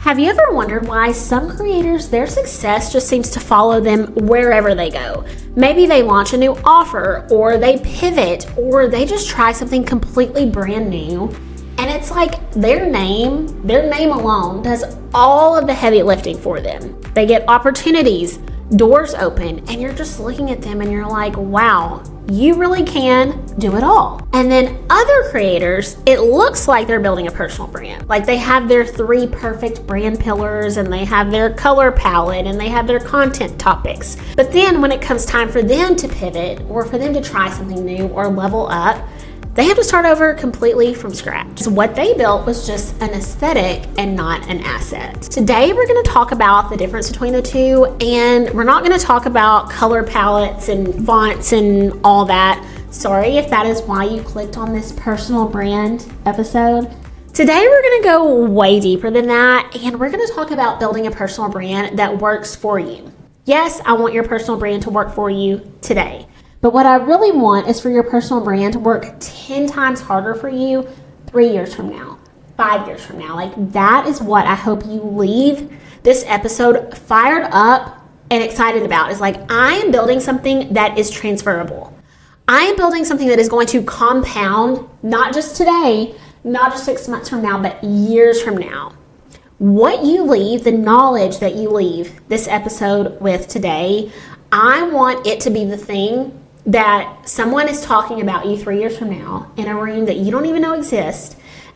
Have you ever wondered why some creators, their success just seems to follow them wherever they go? Maybe they launch a new offer, or they pivot, or they just try something completely brand new. And it's like their name alone does all of the heavy lifting for them. They get opportunities, doors open, and you're just looking at them and you're like, wow, you really can do it all. And then other creators, it looks like they're building a personal brand. Like they have their 3 perfect brand pillars, and they have their color palette, and they have their content topics. But then when it comes time for them to pivot, or for them to try something new or level up, they have to start over completely from scratch. So what they built was just an aesthetic and not an asset. Today, we're gonna talk about the difference between the two, and we're not gonna talk about color palettes and fonts and all that. Sorry if that is why you clicked on this personal brand episode. Today, we're gonna go way deeper than that, and we're gonna talk about building a personal brand that works for you. Yes, I want your personal brand to work for you today. But what I really want is for your personal brand to work 10 times harder for you 3 years from now, 5 years from now. Like that is what I hope you leave this episode fired up and excited about. Is like, I am building something that is transferable. I am building something that is going to compound, not just today, not just 6 months from now, but years from now. What you leave, the knowledge that you leave this episode with today, I want it to be the thing that someone is talking about you 3 years from now in a room that you don't even know exists,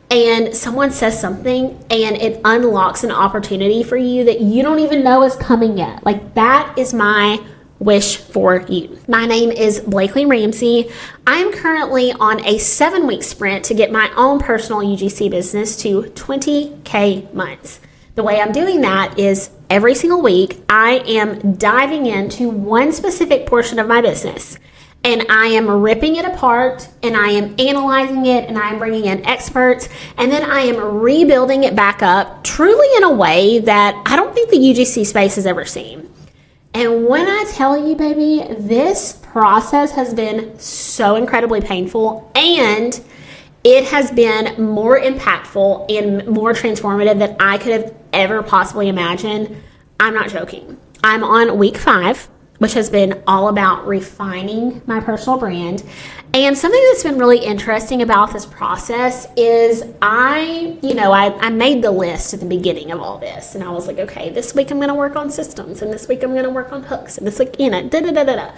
and someone says something and it unlocks an opportunity for you that you don't even know is coming yet. Like that is my wish for you. My name is Blakely Ramsey. I'm currently on a 7-week sprint to get my own personal UGC business to 20K months. The way I'm doing that is every single week, I am diving into one specific portion of my business, and I am ripping it apart, and I am analyzing it, and I am bringing in experts, and then I am rebuilding it back up truly in a way that I don't think the UGC space has ever seen. And when I tell you, baby, this process has been so incredibly painful, and it has been more impactful and more transformative than I could have ever possibly imagined. I'm not joking. I'm on week 5, which has been all about refining my personal brand. And something that's been really interesting about this process is I made the list at the beginning of all this. And I was like, okay, this week I'm going to work on systems. And this week I'm going to work on hooks. And this week, da-da-da-da-da.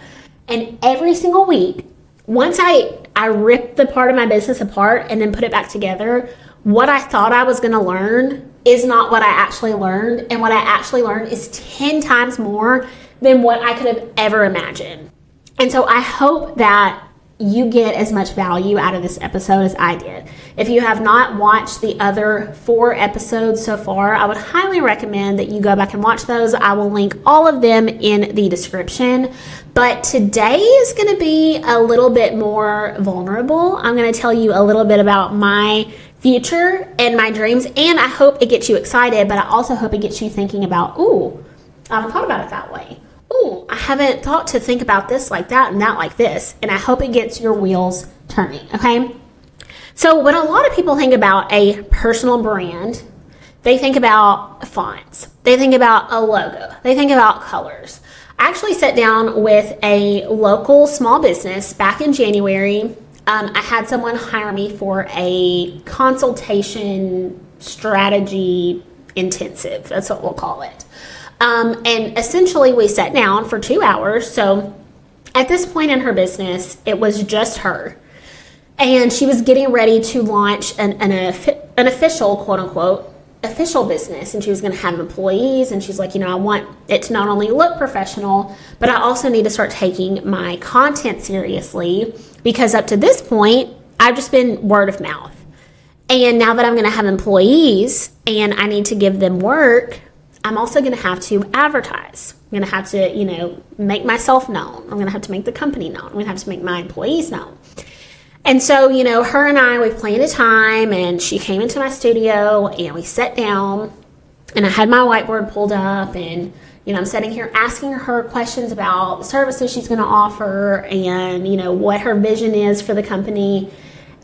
And every single week, once I ripped the part of my business apart and then put it back together, what I thought I was going to learn is not what I actually learned. And what I actually learned is 10 times more than what I could have ever imagined. And so I hope that you get as much value out of this episode as I did. If you have not watched the other 4 episodes so far, I would highly recommend that you go back and watch those. I will link all of them in the description. But today is going to be a little bit more vulnerable. I'm going to tell you a little bit about my future and my dreams, and I hope it gets you excited, but I also hope it gets you thinking about, ooh, I haven't thought about it that way. Ooh, I haven't thought to think about this like that and that like this. And I hope it gets your wheels turning, okay? So when a lot of people think about a personal brand, they think about fonts. They think about a logo. They think about colors. I actually sat down with a local small business back in January. I had someone hire me for a consultation strategy intensive. That's what we'll call it. And essentially we sat down for 2 hours. So at this point in her business, it was just her. And she was getting ready to launch an official, quote unquote, official business. And she was going to have employees. And she's like, I want it to not only look professional, but I also need to start taking my content seriously, because up to this point, I've just been word of mouth. And now that I'm going to have employees and I need to give them work, I'm also going to have to advertise. I'm going to have to, make myself known. I'm going to have to make the company known. I'm going to have to make my employees known. And so, her and I, we planned a time, and she came into my studio and we sat down, and I had my whiteboard pulled up, and, I'm sitting here asking her questions about the services she's going to offer and, what her vision is for the company.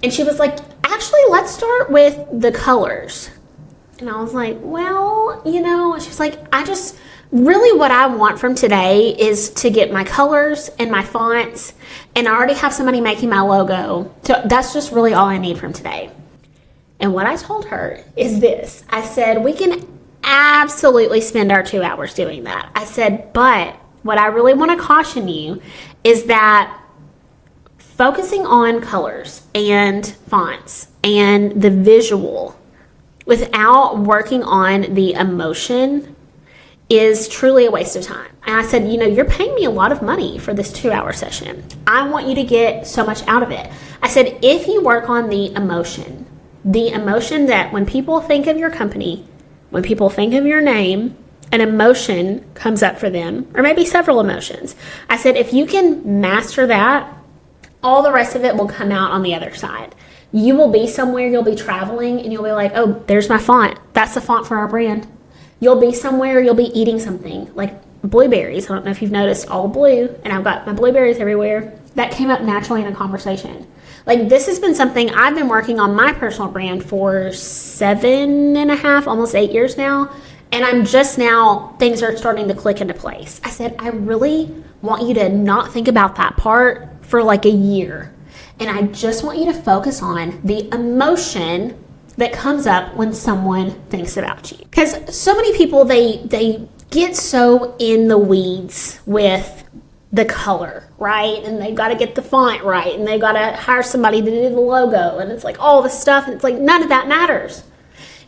And she was like, actually, let's start with the colors. And I was like, well, she's like, really what I want from today is to get my colors and my fonts, and I already have somebody making my logo. So that's just really all I need from today. And what I told her is this. I said, we can absolutely spend our 2 hours doing that. I said, but what I really want to caution you is that focusing on colors and fonts and the visual without working on the emotion is truly a waste of time. And I said, you're paying me a lot of money for this 2-hour session. I want you to get so much out of it. I said, if you work on the emotion that when people think of your company, when people think of your name, an emotion comes up for them, or maybe several emotions. I said, if you can master that, all the rest of it will come out on the other side. You will be somewhere, you'll be traveling, and you'll be like, oh, there's my font. That's the font for our brand. You'll be somewhere, you'll be eating something, like blueberries. I don't know if you've noticed, all blue, and I've got my blueberries everywhere. That came up naturally in a conversation. Like, this has been something I've been working on my personal brand for 7.5, almost 8 years now. And I'm just now, things are starting to click into place. I said, I really want you to not think about that part for like a year. And I just want you to focus on the emotion that comes up when someone thinks about you. Because so many people, they get so in the weeds with the color, right? And they've got to get the font right, and they've got to hire somebody to do the logo, and it's like all this stuff, and it's like none of that matters.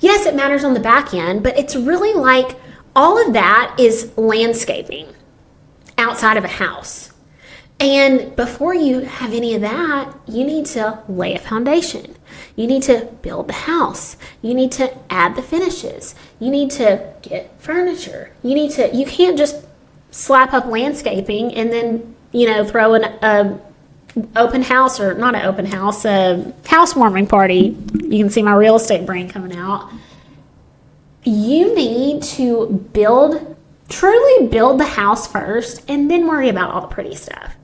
Yes, it matters on the back end, but it's really like all of that is landscaping outside of a house. And before you have any of that, you need to lay a foundation. You need to build the house. You need to add the finishes. You need to get furniture. You can't just slap up landscaping and then, throw an open house, or not an open house, a housewarming party. You can see my real estate brain coming out. You need to truly build the house first, and then worry about all the pretty stuff.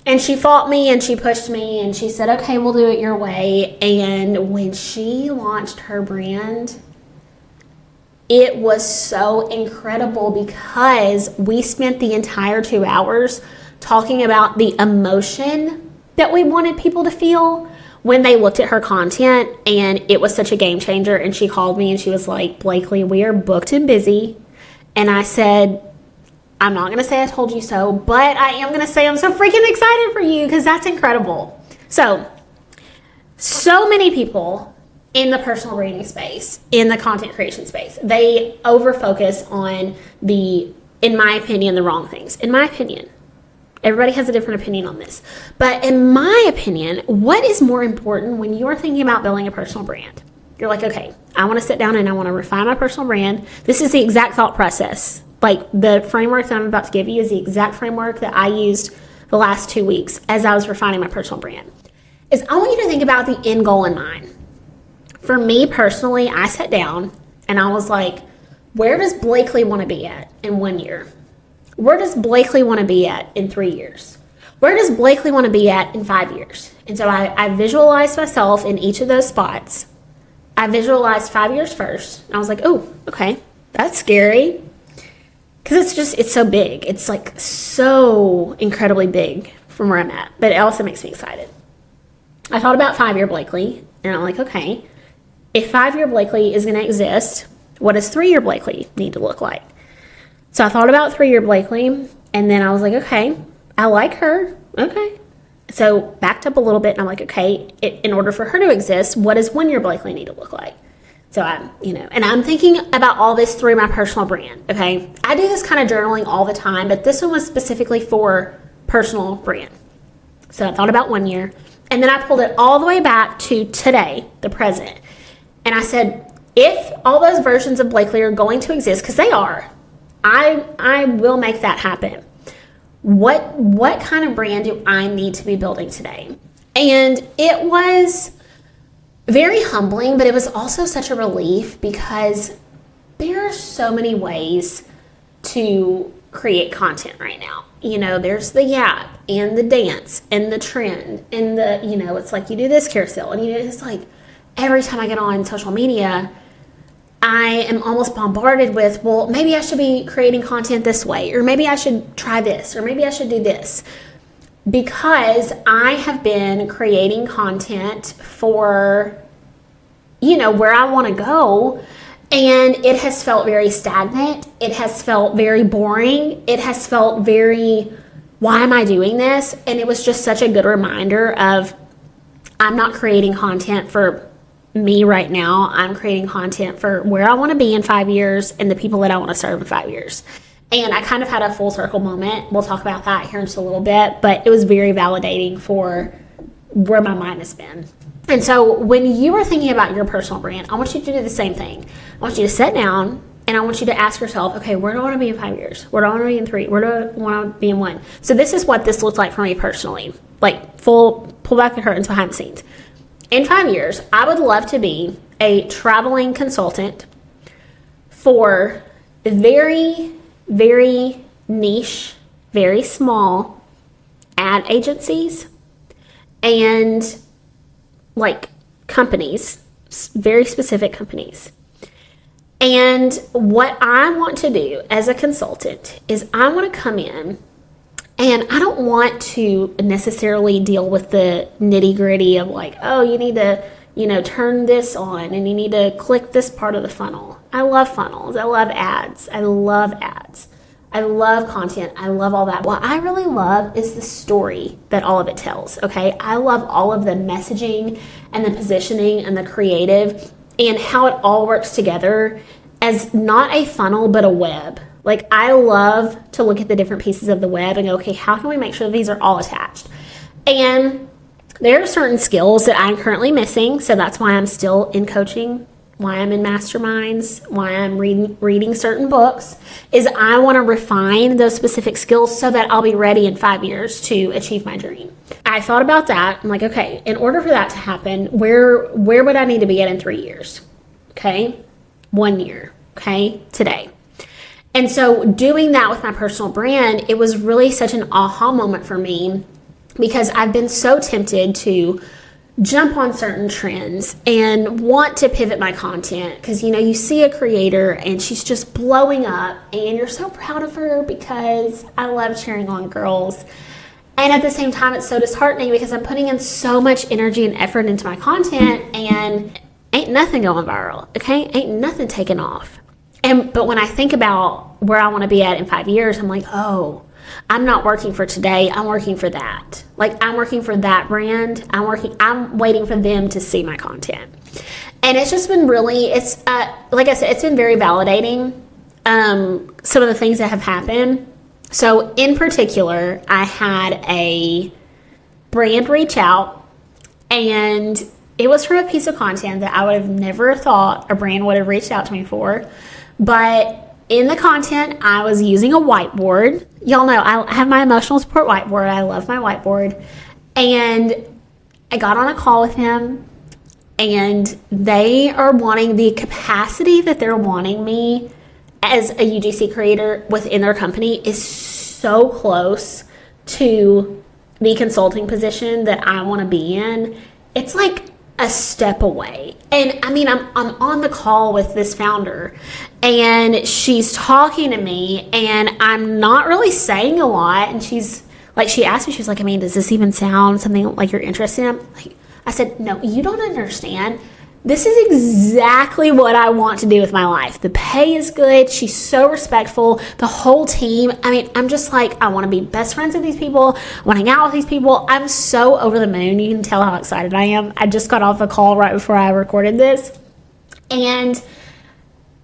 And she fought me, and she pushed me, and she said, okay, we'll do it your way. And when she launched her brand, it was so incredible, because we spent the entire 2 hours talking about the emotion that we wanted people to feel when they looked at her content, and it was such a game changer. And she called me and she was like, Blakely, we are booked and busy. And I said, I'm not going to say I told you so, but I am going to say I'm so freaking excited for you, because that's incredible. So many people in the personal branding space, in the content creation space, they over-focus on in my opinion, the wrong things. In my opinion, everybody has a different opinion on this. But in my opinion, what is more important when you're thinking about building a personal brand? You're like, okay, I want to sit down and I want to refine my personal brand. This is the exact thought process. Like, the framework that I'm about to give you is the exact framework that I used the last 2 weeks as I was refining my personal brand. I want you to think about the end goal in mind. For me personally, I sat down and I was like, where does Blakely want to be at in 1 year? Where does Blakely want to be at in 3 years? Where does Blakely want to be at in 5 years? And so I visualized myself in each of those spots. I visualized 5 years first. And I was like, oh, okay, that's scary. Because it's so big. It's like so incredibly big from where I'm at. But it also makes me excited. I thought about 5-year Blakely. And I'm like, okay, if 5-year Blakely is going to exist, what does 3-year Blakely need to look like? So I thought about 3-year Blakely. And then I was like, okay, I like her. Okay. So backed up a little bit. And I'm like, okay, in order for her to exist, what does 1-year Blakely need to look like? So and I'm thinking about all this through my personal brand, okay? I do this kind of journaling all the time, but this one was specifically for personal brand. So I thought about 1 year, and then I pulled it all the way back to today, the present. And I said, if all those versions of Blakely are going to exist, because they are, I will make that happen. What kind of brand do I need to be building today? And it was very humbling, but it was also such a relief, because there are so many ways to create content right now. There's the yap and the dance and the trend and it's like you do this carousel, and it's like every time I get on social media, I am almost bombarded with, well, maybe I should be creating content this way, or maybe I should try this, or maybe I should do this. Because I have been creating content for, where I want to go, and it has felt very stagnant. It has felt very boring. It has felt very, why am I doing this? And it was just such a good reminder of, I'm not creating content for me right now. I'm creating content for where I want to be in 5 years and the people that I want to serve in 5 years. And I kind of had a full circle moment. We'll talk about that here in just a little bit, but it was very validating for where my mind has been. And so when you are thinking about your personal brand, I want you to do the same thing. I want you to sit down and I want you to ask yourself, okay, where do I want to be in 5 years? Where do I want to be in 3? Where do I want to be in 1? So this is what this looked like for me personally, like pull back the curtains behind the scenes. In 5 years, I would love to be a traveling consultant for very, very niche, very small ad agencies and like companies, very specific companies. And what I want to do as a consultant is I want to come in, and I don't want to necessarily deal with the nitty gritty of like, oh, you need to, turn this on and you need to click this part of the funnel. I love funnels. I love ads. I love content. I love all that. What I really love is the story that all of it tells. Okay. I love all of the messaging and the positioning and the creative and how it all works together as not a funnel, but a web. Like, I love to look at the different pieces of the web and go, okay, how can we make sure these are all attached? And there are certain skills that I'm currently missing. So that's why I'm still in coaching, why I'm in masterminds, why I'm reading certain books, is I want to refine those specific skills so that I'll be ready in 5 years to achieve my dream. I thought about that. I'm like, okay, in order for that to happen, where would I need to be at in 3 years? Okay. 1 year. Okay. Today. And so doing that with my personal brand, it was really such an aha moment for me, because I've been so tempted to jump on certain trends and want to pivot my content, because you see a creator and she's just blowing up and you're so proud of her, because I love cheering on girls. And at the same time, it's so disheartening because I'm putting in so much energy and effort into my content and ain't nothing going viral. Okay. Ain't nothing taking off. But when I think about where I want to be at in 5 years, I'm like, oh, I'm not working for today. I'm working for that. Like, I'm working for that brand. I'm waiting for them to see my content. And it's just been really, like I said, it's been very validating. Some of the things that have happened. So in particular, I had a brand reach out, and it was from a piece of content that I would have never thought a brand would have reached out to me for. But in the content, I was using a whiteboard. Y'all know I have my emotional support whiteboard. I love my whiteboard. And I got on a call with him, and they are wanting the capacity that they're wanting me as a UGC creator within their company is so close to the consulting position that I want to be in. It's like a step away. And I mean, I'm on the call with this founder, and she's talking to me, and I'm not really saying a lot. And she's like, she asked me, she was like, I mean, does this even sound something like you're interested in? I said, no, you don't understand. This is exactly what I want to do with my life. The pay is good. She's so respectful. The whole team. I mean, I'm just like, I want to be best friends with these people. I want to hang out with these people. I'm so over the moon. You can tell how excited I am. I just got off a call right before I recorded this. And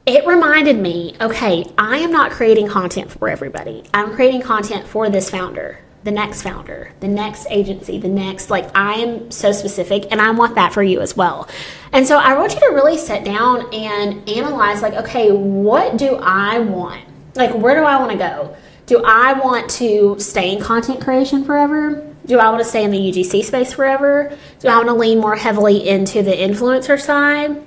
it reminded me, okay, I am not creating content for everybody. I'm creating content for this founder, the next agency, the next, like, I am so specific, and I want that for you as well. And so I want you to really sit down and analyze, like, okay, what do I want? Like, where do I want to go? Do I want to stay in content creation forever? Do I want to stay in the UGC space forever? Do I want to lean more heavily into the influencer side?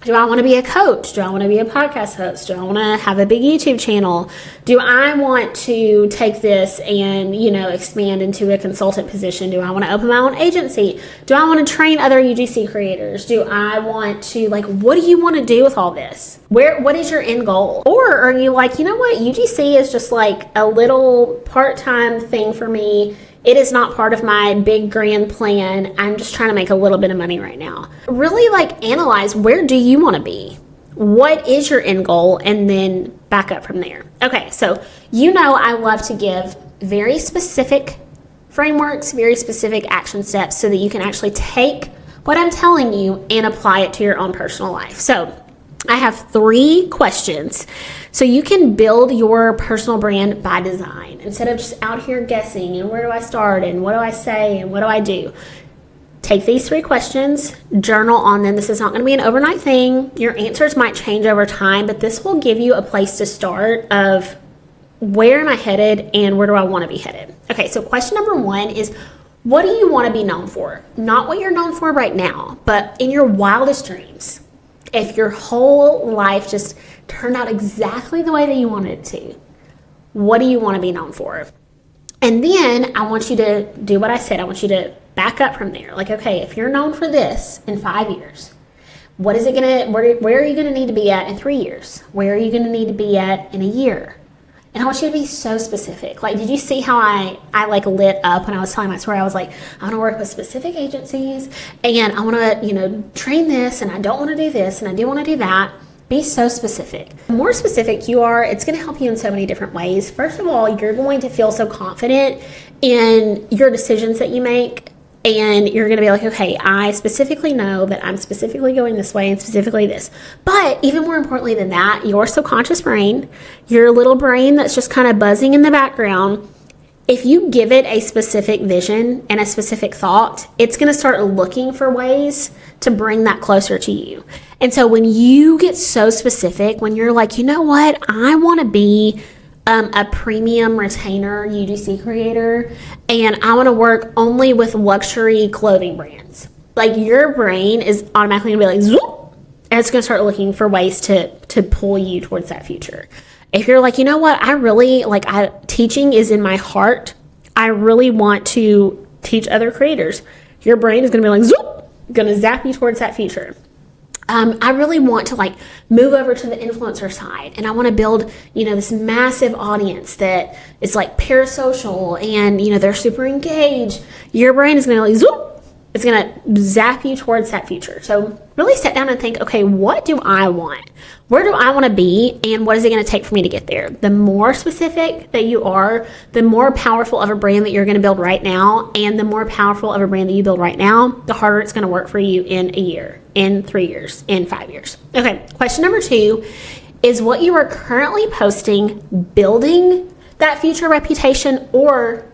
Do I want to be a coach? Do I want to be a podcast host? Do I want to have a big YouTube channel? Do I want to take this and, expand into a consultant position? Do I want to open my own agency? Do I want to train other UGC creators? Do I want to, what do you want to do with all this? What is your end goal? Or are you like, you know what? UGC is just like a little part-time thing for me. It is not part of my big grand plan. I'm just trying to make a little bit of money right now. Really analyze, where do you want to be? What is your end goal? And then back up from there. Okay, so I love to give very specific frameworks, very specific action steps so that you can actually take what I'm telling you and apply it to your own personal life. So I have 3 questions so you can build your personal brand by design instead of just out here guessing and where do I start and what do I say and what do I do. Take these 3 questions, journal on them. This is not going to be an overnight thing. Your answers might change over time, but this will give you a place to start of where am I headed and where do I want to be headed. Okay, so question number 1 is, what do you want to be known for? Not what you're known for right now, but in your wildest dreams. If your whole life just turned out exactly the way that you wanted it to, what do you want to be known for? And then I want you to do what I said. I want you to back up from there. Okay, if you're known for this in 5 years, where are you going to need to be at in 3 years? Where are you going to need to be at in a year? And I want you to be so specific. Did you see how I lit up when I was telling my story? I was like, I want to work with specific agencies and I want to, train this and I don't want to do this and I do want to do that. Be so specific. The more specific you are, it's going to help you in so many different ways. First of all, you're going to feel so confident in your decisions that you make. And you're going to be like, okay, I specifically know that I'm specifically going this way and specifically this. But even more importantly than that, your subconscious brain, your little brain that's just kind of buzzing in the background, if you give it a specific vision and a specific thought, it's going to start looking for ways to bring that closer to you. And so when you get so specific, when you're like, you know what, I want to be a premium retainer UGC creator, and I want to work only with luxury clothing brands. Your brain is automatically going to be like, zoop, and it's going to start looking for ways to pull you towards that future. If you're like, you know what, I really, teaching is in my heart. I really want to teach other creators. Your brain is going to be like, zoop, going to zap you towards that future. I really want to move over to the influencer side, and I want to build, this massive audience that is parasocial and, they're super engaged. Your brain is going to zoop, it's going to zap you towards that future. So really sit down and think, okay, what do I want? Where do I want to be? And what is it going to take for me to get there? The more specific that you are, the more powerful of a brand that you're going to build right now. And the more powerful of a brand that you build right now, the harder it's going to work for you in a year, in 3 years, in 5 years. Okay, question number 2 is, what you are currently posting building that future reputation, or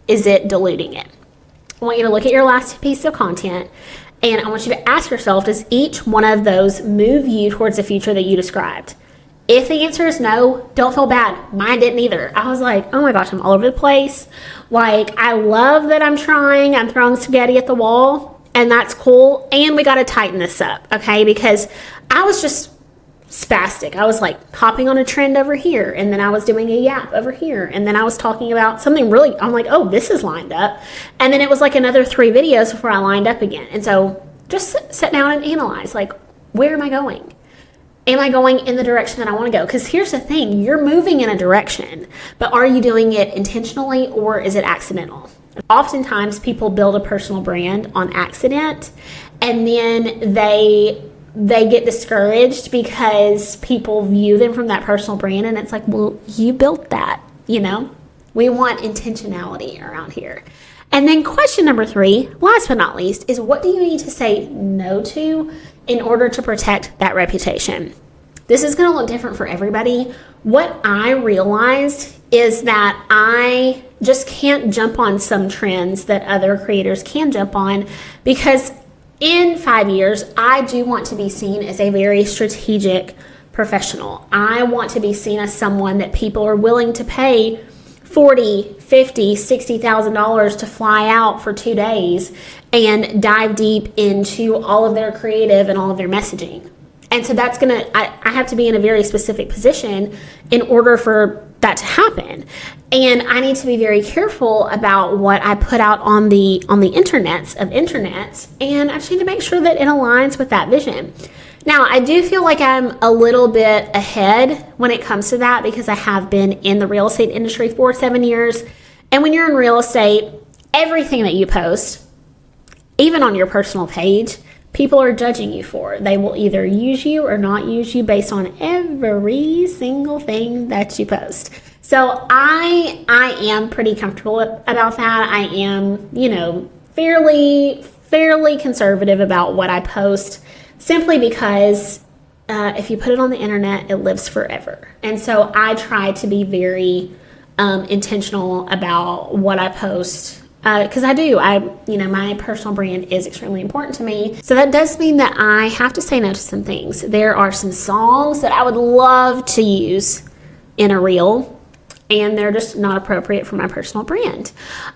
is it diluting it? I want you to look at your last piece of content, and I want you to ask yourself, does each one of those move you towards the future that you described? If the answer is no, don't feel bad. Mine didn't either. I was like, oh my gosh, I'm all over the place. I love that I'm trying. I'm throwing spaghetti at the wall, and that's cool. And we got to tighten this up, okay? Because I was just spastic. I was hopping on a trend over here, and then I was doing a yap over here, and then I was talking about something really, I'm like, oh, this is lined up. And then it was another 3 videos before I lined up again. And so just sit down and analyze, where am I going? Am I going in the direction that I want to go? Because here's the thing, you're moving in a direction, but are you doing it intentionally or is it accidental? Oftentimes people build a personal brand on accident, and then they get discouraged because people view them from that personal brand, and it's like, well, you built that, We want intentionality around here. And then question number 3, last but not least, is what do you need to say no to in order to protect that reputation? This is going to look different for everybody. What I realized is that I just can't jump on some trends that other creators can jump on, because in 5 years, I do want to be seen as a very strategic professional. I want to be seen as someone that people are willing to pay $40,000, $50,000, $60,000 to fly out for 2 days and dive deep into all of their creative and all of their messaging. And so that's I have to be in a very specific position in order for that to happen. And I need to be very careful about what I put out on the internets of internets, and I just need to make sure that it aligns with that vision. Now, I do feel like I'm a little bit ahead when it comes to that because I have been in the real estate industry for 7 years. And when you're in real estate, everything that you post, even on your personal page, people are judging you for. They will either use you or not use you based on every single thing that you post. So I am pretty comfortable about that. I am, fairly conservative about what I post, simply because if you put it on the internet, it lives forever. And so I try to be very intentional about what I post. Because my personal brand is extremely important to me. So that does mean that I have to say no to some things. There are some songs that I would love to use in a reel, and they're just not appropriate for my personal brand.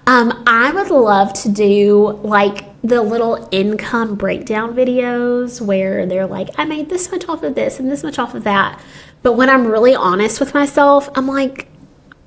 I would love to do like the little income breakdown videos where they're like, I made this much off of this and this much off of that. But when I'm really honest with myself, I'm like,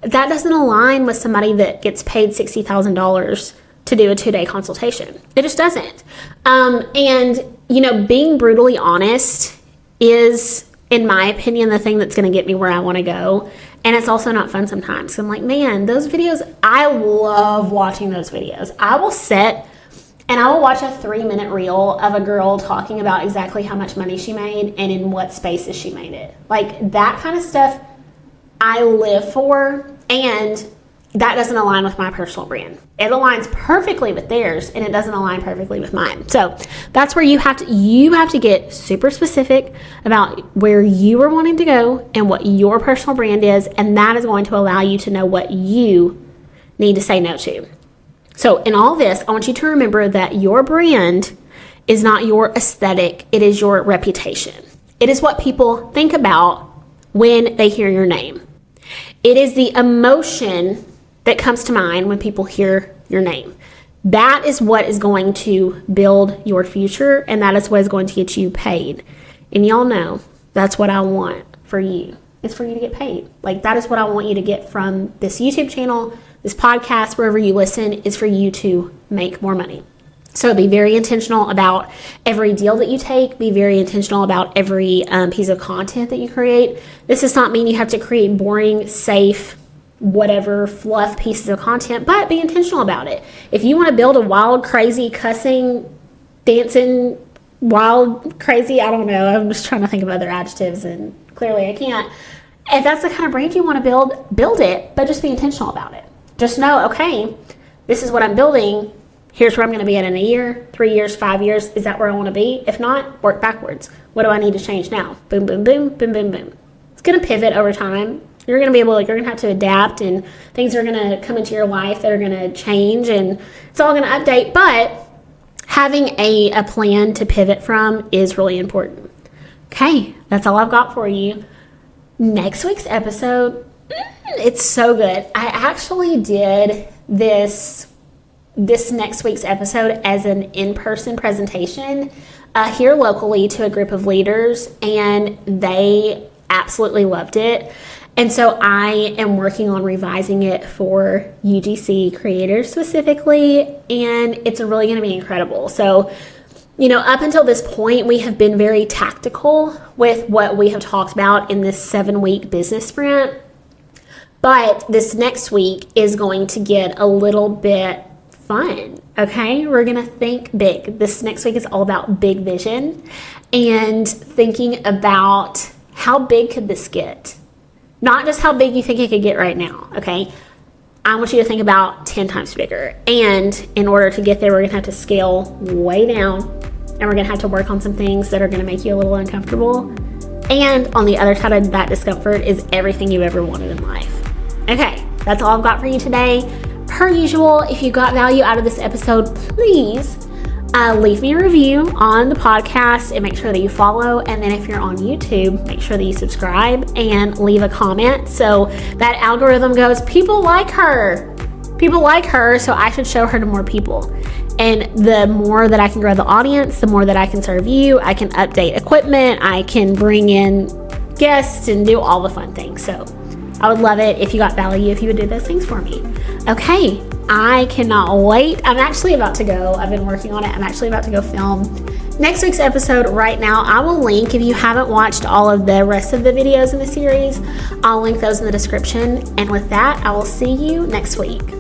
that doesn't align with somebody that gets paid $60,000 to do a 2-day consultation. It just doesn't. And being brutally honest is, in my opinion, the thing that's going to get me where I want to go. And it's also not fun sometimes. So I'm like, man, those videos, I love watching those videos. I will sit and I will watch a 3-minute reel of a girl talking about exactly how much money she made and in what spaces she made it. Like, that kind of stuff I live for, and that doesn't align with my personal brand. It aligns perfectly with theirs, and it doesn't align perfectly with mine. So that's where you have to get super specific about where you are wanting to go and what your personal brand is, and that is going to allow you to know what you need to say no to. So in all this, I want you to remember that your brand is not your aesthetic, it is your reputation. It is what people think about when they hear your name. It is the emotion that comes to mind when people hear your name. That is what is going to build your future, and that is what is going to get you paid. And y'all know that's what I want for you. It's for you to get paid. Like, that is what I want you to get from this YouTube channel, this podcast, wherever you listen, is for you to make more money. So be very intentional about every deal that you take. Be very intentional about every piece of content that you create. This does not mean you have to create boring, safe, whatever, fluff pieces of content, but be intentional about it. If you want to build a wild, crazy, cussing, dancing, wild, crazy, I don't know. I'm just trying to think of other adjectives, and clearly I can't. If that's the kind of brand you want to build it, but just be intentional about it. Just know, okay, this is what I'm building. Here's where I'm going to be at in a year, 3 years, 5 years. Is that where I want to be? If not, work backwards. What do I need to change now? Boom, boom, boom, boom, boom, boom. It's going to pivot over time. You're going to have to adapt, and things are going to come into your life that are going to change, and it's all going to update. But having a plan to pivot from is really important. Okay, that's all I've got for you. Next week's episode, it's so good. I actually did this next week's episode as an in-person presentation here locally to a group of leaders, and they absolutely loved it. And so I am working on revising it for UGC creators specifically, and it's really going to be incredible. So, up until this point, we have been very tactical with what we have talked about in this 7-week business sprint. But this next week is going to get a little bit fun, okay? We're going to think big. This next week is all about big vision and thinking about how big could this get? Not just how big you think it could get right now, okay? I want you to think about 10 times bigger. And in order to get there, we're going to have to scale way down, and we're going to have to work on some things that are going to make you a little uncomfortable. And on the other side of that discomfort is everything you ever wanted in life. Okay, that's all I've got for you today. Per usual, if you got value out of this episode, please leave me a review on the podcast and make sure that you follow. And then if you're on YouTube, make sure that you subscribe and leave a comment so that algorithm goes, people like her. People like her, so I should show her to more people. And the more that I can grow the audience, the more that I can serve you. I can update equipment, I can bring in guests and do all the fun things. So I would love it if you got value, if you would do those things for me. Okay, I cannot wait. I'm actually about to go. I've been working on it. I'm actually about to go film next week's episode right now. I will link, if you haven't watched all of the rest of the videos in the series, I'll link those in the description. And with that, I will see you next week.